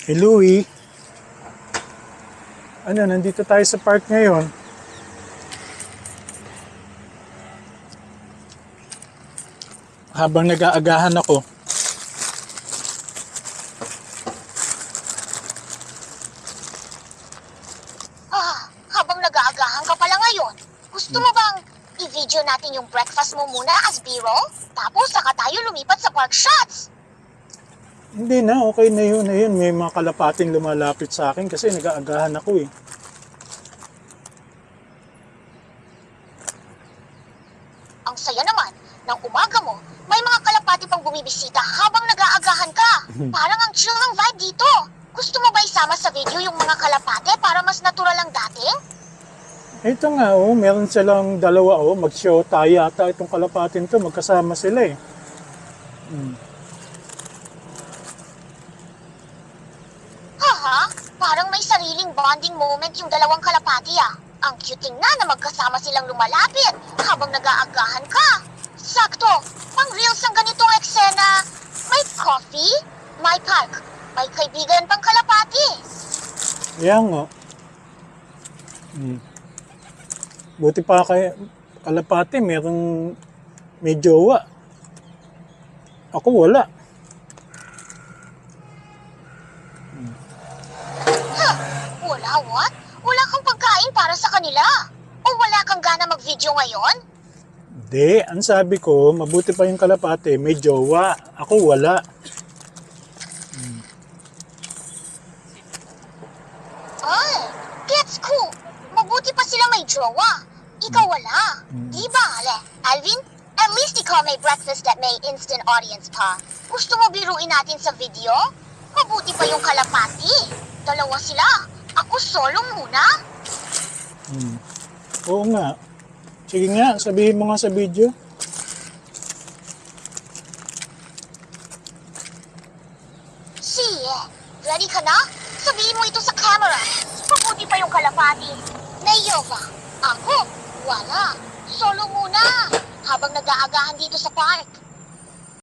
Hey Louie, nandito tayo sa park ngayon. Habang nag-aagahan ako. Habang nag-aagahan ka pala ngayon, gusto mo bang i-video natin yung breakfast mo muna as B-roll? Tapos saka tayo lumipat sa park shots. Hindi na, okay na yun. Ayun, may mga kalapating lumalapit sa akin kasi nag-aagahan ako eh. Ang saya naman, ng umaga mo, may mga kalapati pang bumibisita habang nag-aagahan ka. Parang ang chill ng vibe dito. Gusto mo ba isama sa video yung mga kalapate para mas natural ang dating? Ito nga meron silang dalawa mag-show tayo yata itong kalapatin to, magkasama sila eh. Haha, parang may sariling bonding moment yung dalawang kalapati ah. Ang cute tingnan na magkasama silang lumalapit habang nag-aagahan ka. Sakto, pang reels ang ganitong eksena. May coffee, may park, may kaibigan pang kalapati. Yan nga. Buti pa kay kalapati, may jowa. Ako wala. Wala what? Wala kang pagkain para sa kanila? O wala kang gana mag-video ngayon? Hindi, ang sabi ko, mabuti pa yung kalapati, may jowa. Ako wala. Ay, gets ko. Mabuti pa sila may jowa. Ikaw wala. Di ba, Ale? Alvin, at least ikaw may breakfast that may instant audience pa. Gusto mo biruin natin sa video? Mabuti pa yung kalapati. Dalawa sila. Ako solo muna. Oo nga. Sige nga, sabihin mo nga sa video. Sige, ready ka na? Sabihin mo ito sa camera. Mabuti pa yung kalapati. May yoga. Ako, wala. Solo muna. Habang nag-aagahan dito sa park.